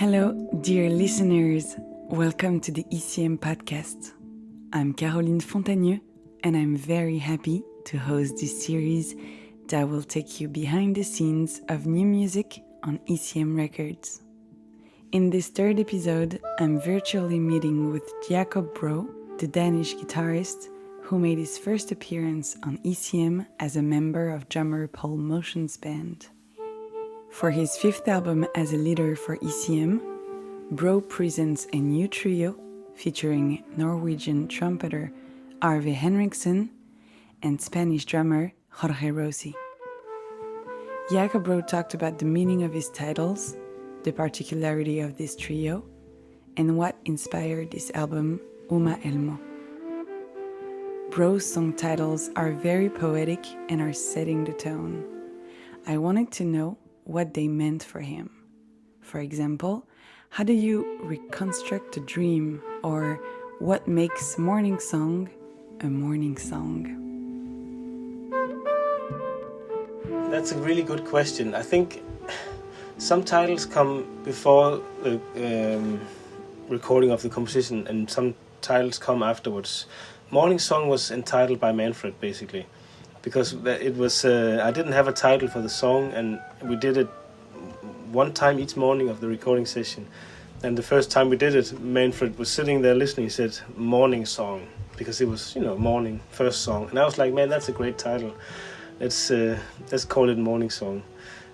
Hello, dear listeners. Welcome to the ECM podcast. I'm Caroline Fontagneux, and I'm very happy to host this series that will take you behind the scenes of new music on ECM records. In this third episode, I'm virtually meeting with Jakob Bro, the Danish guitarist who made his first appearance on ECM as a member of drummer Paul Motian's band. For his fifth album as a leader for ECM, Bro presents a new trio featuring Norwegian trumpeter Arve Henriksen and Spanish drummer Jorge Rossy. Jakob Bro talked about the meaning of his titles, the particularity of this trio, and what inspired this album, Uma Elmo. Bro's song titles are very poetic and are setting the tone. I wanted to know what they meant for him. For example, how do you reconstruct a dream, or what makes morning song a morning song? That's a really good question. I think some titles come before the recording of the composition and some titles come afterwards. Morning Song was entitled by Manfred, basically, because it was I didn't have a title for the song, and we did it one time each morning of the recording session. And the first time we did it, Manfred was sitting there listening. He said Morning Song, because it was, morning, first song. And I was like, man, that's a great title. Let's call it Morning Song.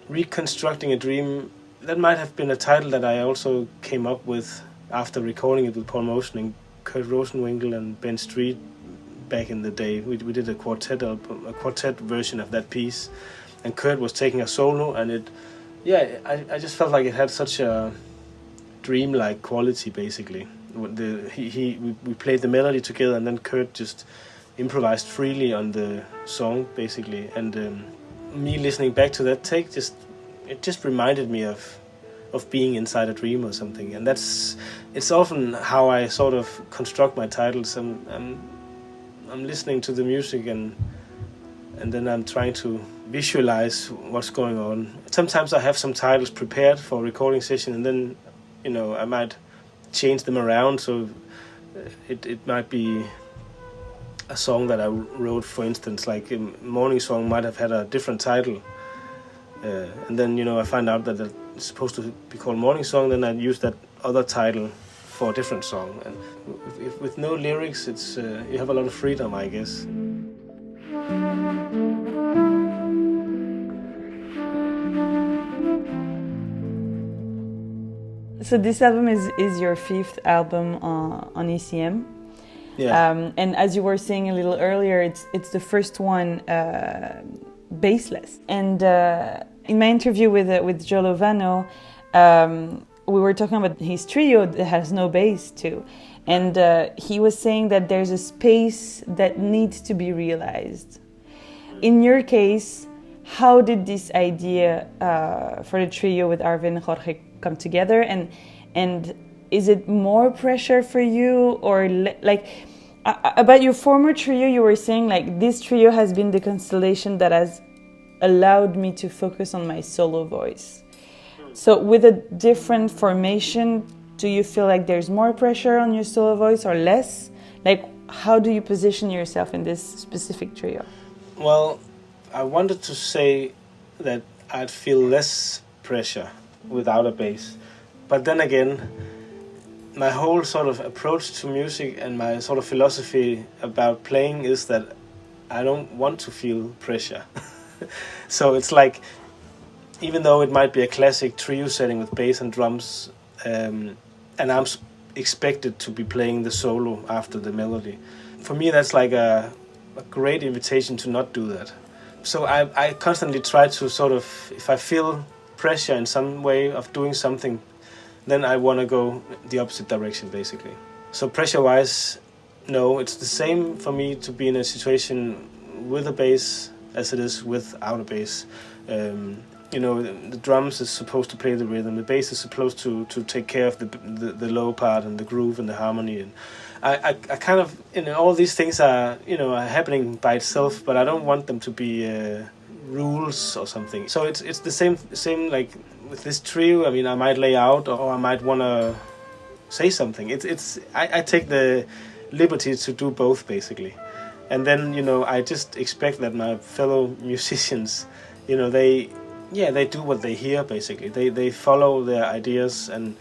Reconstructing a Dream, that might have been a title that I also came up with after recording it with Paul Motian and Kurt Rosenwinkel and Ben Street back in the day. We did a quartet album, a quartet version of that piece, and Kurt was taking a solo, and I just felt like it had such a dreamlike quality. Basically, we played the melody together, and then Kurt just improvised freely on the song, basically. And me listening back to that take it just reminded me of being inside a dream or something. And it's often how I sort of construct my titles. I'm listening to the music and then I'm trying to visualize what's going on. Sometimes I have some titles prepared for a recording session, and then I might change them around, so it might be a song that I wrote, for instance, like Morning Song might have had a different title, and then I find out that it's supposed to be called Morning Song, then I use that other title for a different song. And if with no lyrics, it's you have a lot of freedom, I guess. So this album is your fifth album on ECM. Yeah. And as you were saying a little earlier, it's the first one bassless. And in my interview with Joe Lovano, we were talking about his trio that has no bass too. And he was saying that there's a space that needs to be realized. In your case, how did this idea for the trio with Arve and Jorge come together? And is it more pressure for you, or about your former trio, you were saying like this trio has been the constellation that has allowed me to focus on my solo voice. So with a different formation, do you feel like there's more pressure on your solo voice or less? Like, how do you position yourself in this specific trio? Well, I wanted to say that I'd feel less pressure without a bass. But then again, my whole sort of approach to music and my sort of philosophy about playing is that I don't want to feel pressure. So it's like, even though it might be a classic trio setting with bass and drums, and I'm expected to be playing the solo after the melody, for me that's like a great invitation to not do that. So I constantly try to sort of, if I feel pressure in some way of doing something, then I want to go the opposite direction, basically. So pressure-wise, no, it's the same for me to be in a situation with a bass as it is without a bass. The drums is supposed to play the rhythm, the bass is supposed to take care of the low part and the groove and the harmony. And I kind of, all these things are happening by itself, but I don't want them to be rules or something. So it's the same like with this trio, I mean, I might lay out or I might want to say something. I take the liberty to do both, basically. And then, I just expect that my fellow musicians, they do what they hear, basically. They follow their ideas and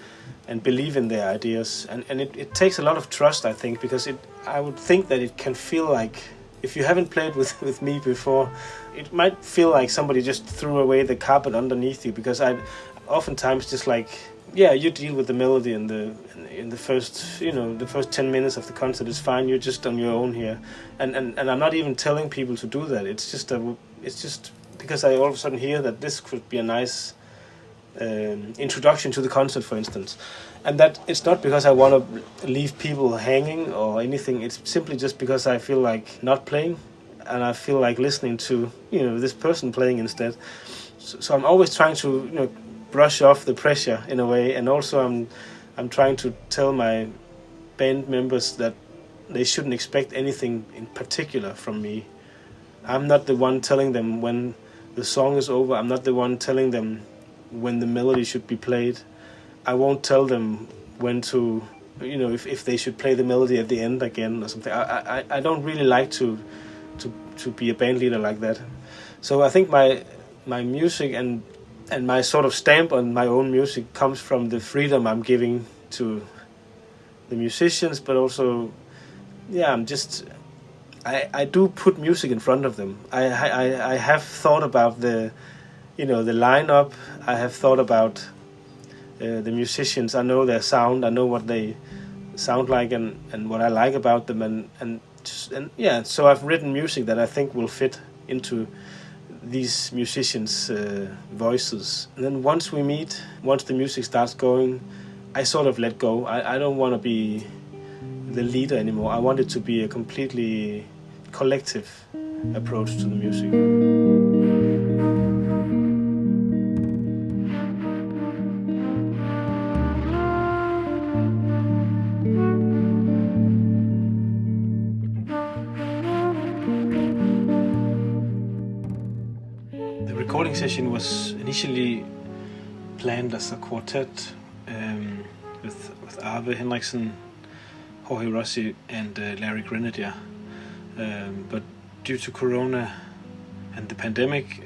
believe in their ideas. And it takes a lot of trust, I think, because I would think that it can feel like, if you haven't played with me before, it might feel like somebody just threw away the carpet underneath you, because I oftentimes just like, you deal with the melody in the first, the first 10 minutes of the concert is fine. You're just on your own here, and I'm not even telling people to do that. It's just because I all of a sudden hear that this could be a nice introduction to the concert, for instance, and that it's not because I want to leave people hanging or anything. It's simply just because I feel like not playing, and I feel like listening to this person playing instead. So I'm always trying to brush off the pressure in a way, and also I'm trying to tell my band members that they shouldn't expect anything in particular from me. I'm not the one telling them when the song is over. I'm not the one telling them when the melody should be played. I won't tell them when to, if they should play the melody at the end again or something. I don't really like to be a band leader like that. So I think my music and my sort of stamp on my own music comes from the freedom I'm giving to the musicians, but also, I do put music in front of them. I have thought about the lineup. I have thought about the musicians. I know their sound. I know what they sound like and what I like about them, so I've written music that I think will fit into these musicians' voices. And then once we meet, once the music starts going, I sort of let go. I don't want to be the leader anymore. I want it to be a completely collective approach to the music. The recording session was initially planned as a quartet with Arve Henriksen, Jorge Rossy and Larry Grenadier. But due to Corona and the pandemic,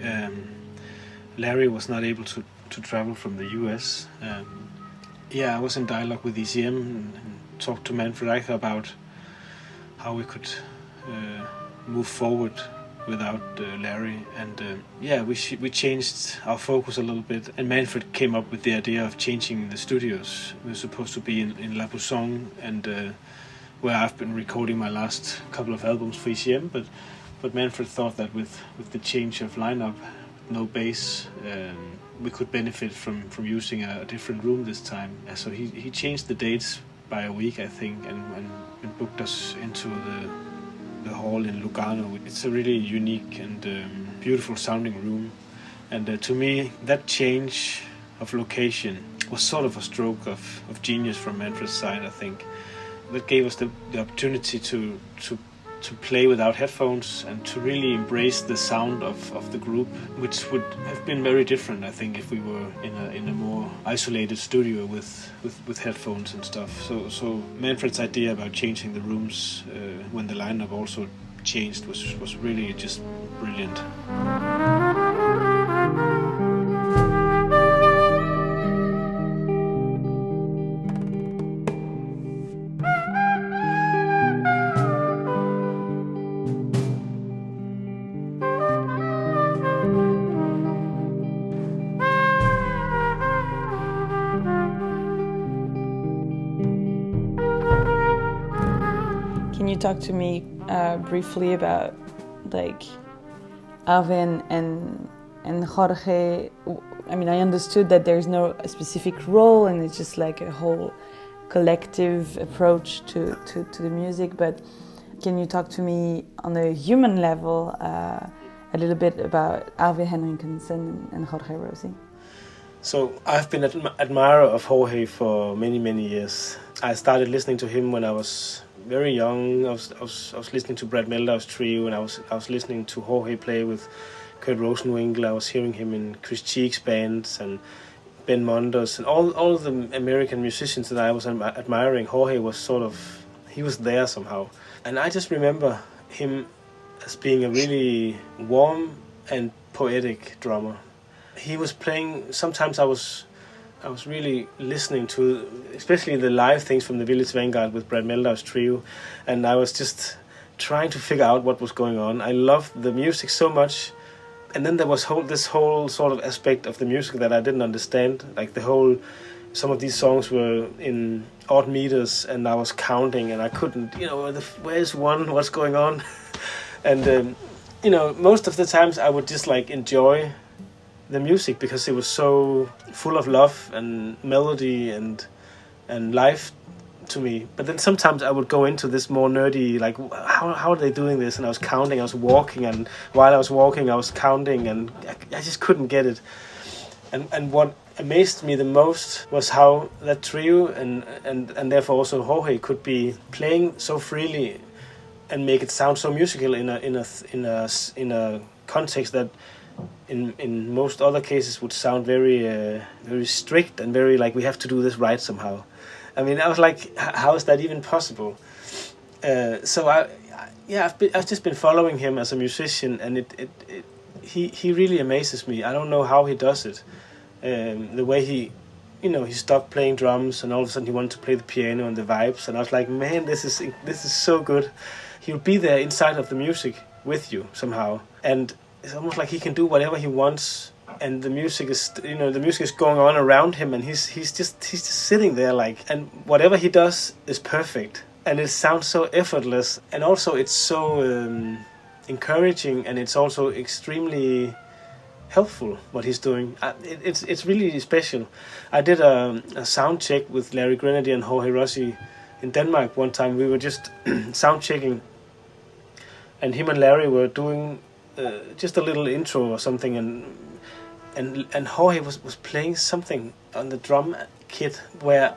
Larry was not able to travel from the US. I was in dialogue with ECM and talked to Manfred Eicher about how we could move forward without Larry, and we changed our focus a little bit, and Manfred came up with the idea of changing the studios. We were supposed to be in La Bousson, and where I've been recording my last couple of albums for ECM, but Manfred thought that with the change of lineup, no bass, we could benefit from using a different room this time. So he changed the dates by a week, I think, and booked us into the hall in Lugano. It's a really unique and beautiful sounding room, and to me that change of location was sort of a stroke of genius from Manfred's side, I think. That gave us the opportunity to play without headphones and to really embrace the sound of the group, which would have been very different, I think, if we were in a more isolated studio with headphones and stuff. So Manfred's idea about changing the rooms when the lineup also changed was really just brilliant. Can you talk to me briefly about like Arve and Jorge? I mean, I understood that there's no specific role and it's just like a whole collective approach to the music, but can you talk to me on a human level a little bit about Arve Henriksen and Jorge Rossy? So I've been an admirer of Jorge for many years. I started listening to him when I was very young. I was listening to Brad Meldau's trio, and I was listening to Jorge play with Kurt Rosenwinkel. I was hearing him in Chris Cheek's bands, and Ben Mondos, and all the American musicians that I was admiring. Jorge was he was there somehow. And I just remember him as being a really warm and poetic drummer. He was playing, sometimes I was really listening to, especially the live things from the Village Vanguard with Brad Meldau's trio, and I was just trying to figure out what was going on. I loved the music so much, and then there was this whole sort of aspect of the music that I didn't understand. Like some of these songs were in odd meters, and I was counting, and I couldn't, where's one, what's going on? And most of the times I would just like enjoy the music because it was so full of love and melody and life to me. But then sometimes I would go into this more nerdy, like how are they doing this? And I was counting, I was walking, and while I was walking I was counting, and I just couldn't get it. And what amazed me the most was how that trio and therefore also Jorge could be playing so freely and make it sound so musical in a context that in most other cases would sound very very strict and very like we have to do this right somehow. I mean, I was like, how is that even possible? So I've just been following him as a musician, and he really amazes me. I don't know how he does it. The way he stopped playing drums, and all of a sudden he wanted to play the piano and the vibes, and I was like, man, this is so good. He'll be there inside of the music with you somehow, and it's almost like he can do whatever he wants, and the music is going on around him, and he's just sitting there like, and whatever he does is perfect, and it sounds so effortless, and also it's so encouraging, and it's also extremely helpful what he's doing. It's really special. I did a sound check with Larry Grenadier and Jorge Rossy in Denmark one time. We were just sound checking, and him and Larry were doing just a little intro or something, and Jorge was playing something on the drum kit where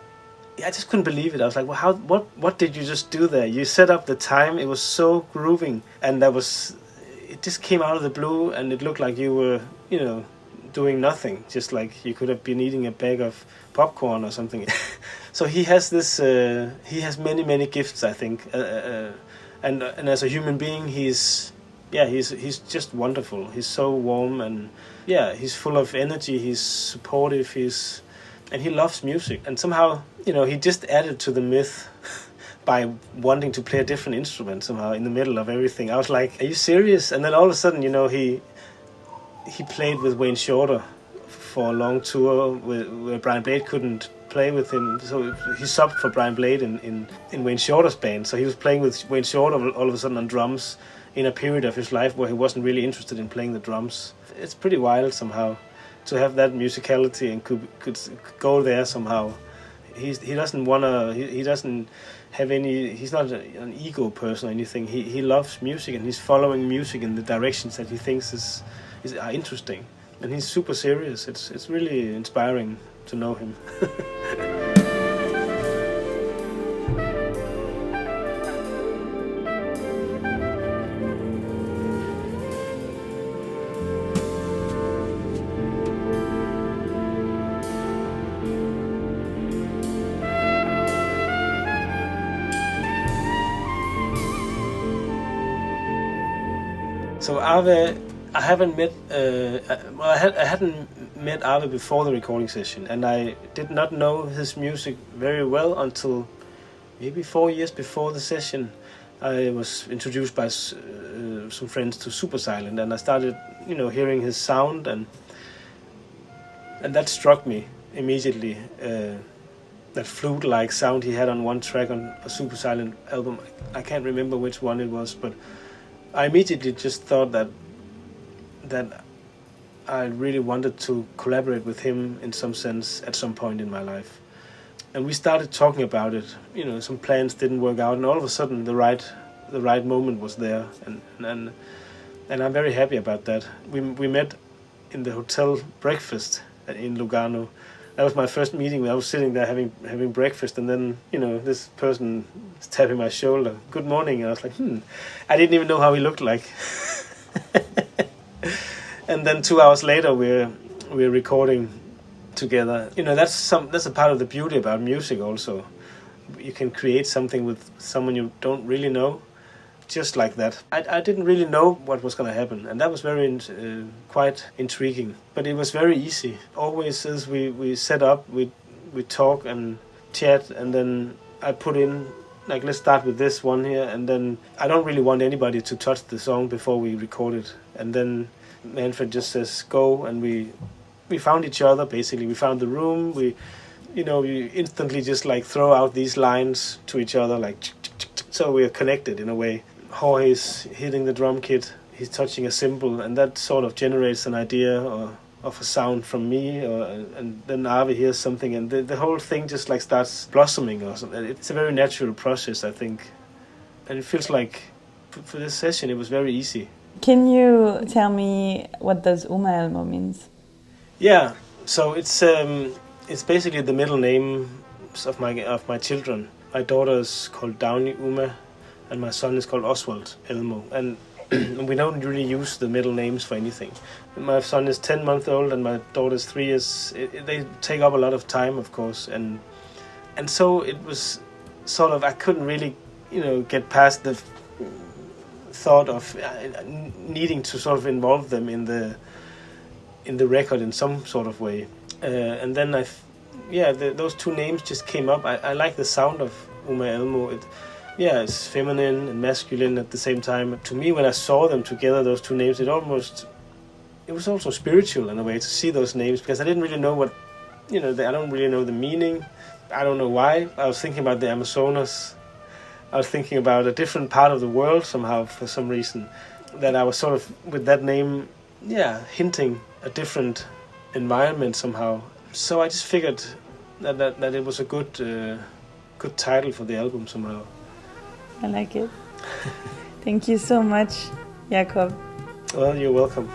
I just couldn't believe it. I was like, well, what did you just do there? You set up the time, it was so grooving, and it just came out of the blue, and it looked like you were, doing nothing, just like you could have been eating a bag of popcorn or something. So he has he has many gifts, I think, and as a human being, he's just wonderful. He's so warm, and he's full of energy. He's supportive. And he loves music. And somehow, he just added to the myth by wanting to play a different instrument somehow in the middle of everything. I was like, are you serious? And then all of a sudden, he played with Wayne Shorter for a long tour where Brian Blade couldn't play with him, so he subbed for Brian Blade in Wayne Shorter's band. So he was playing with Wayne Shorter all of a sudden on drums in a period of his life where he wasn't really interested in playing the drums. It's pretty wild somehow to have that musicality and could go there somehow. He doesn't wanna. He doesn't have any. He's not an ego person or anything. He loves music, and he's following music in the directions that he thinks are interesting. And he's super serious. It's really inspiring to know him. So Arve, I haven't met. I hadn't met Arve before the recording session, and I did not know his music very well until maybe 4 years before the session. I was introduced by some friends to Super Silent, and I started, hearing his sound, and that struck me immediately. That flute-like sound he had on one track on a Super Silent album. I can't remember which one it was, but I immediately just thought that I really wanted to collaborate with him in some sense at some point in my life. And we started talking about it. Some plans didn't work out, and all of a sudden the right moment was there, and I'm very happy about that. We met in the hotel breakfast in Lugano. That was my first meeting where I was sitting there having breakfast, and then this person is tapping my shoulder. Good morning, and I was like, I didn't even know how he looked like. And then 2 hours later, we're recording together. That's a part of the beauty about music also. You can create something with someone you don't really know, just like that. I didn't really know what was going to happen, and that was very quite intriguing. But it was very easy. Always as we set up, we talk and chat, and then I put in, like, let's start with this one here, and then I don't really want anybody to touch the song before we record it. And then Manfred just says go, and we found each other, basically. We found the room. You instantly just like throw out these lines to each other, like, so we are connected in a way. Jorge is hitting the drum kit, he's touching a cymbal, and that sort of generates an idea of a sound from me, and then Arve hears something, and the whole thing just like starts blossoming or something. It's a very natural process, I think, and it feels like for this session it was very easy. Can you tell me what does Uma Elmo means? Yeah, so it's basically the middle names of my children. My daughter is called Downy Uma, and my son is called Oswald Elmo, and we don't really use the middle names for anything. My son is 10 months old and my daughter is 3 years. They take up a lot of time, of course, and so it was sort of, I couldn't really, get past the thought of needing to sort of involve them in the record in some sort of way. And then those two names just came up. I like the sound of Uma Elmo. It's feminine and masculine at the same time. To me, when I saw them together, those two names, it was also spiritual in a way to see those names, because I didn't really know what, I don't really know the meaning. I don't know why. I was thinking about the Amazonas. I was thinking about a different part of the world somehow, for some reason, that I was sort of, with that name, hinting a different environment somehow. So I just figured that it was a good title for the album somehow. I like it. Thank you so much, Jakob. Well, you're welcome.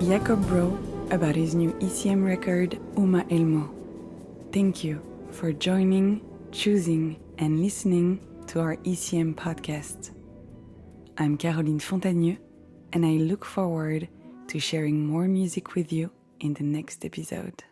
Jakob Bro about his new ECM record, Uma Elmo. Thank you for joining, choosing, and listening to our ECM podcast. I'm Caroline Fontagneux, and I look forward to sharing more music with you in the next episode.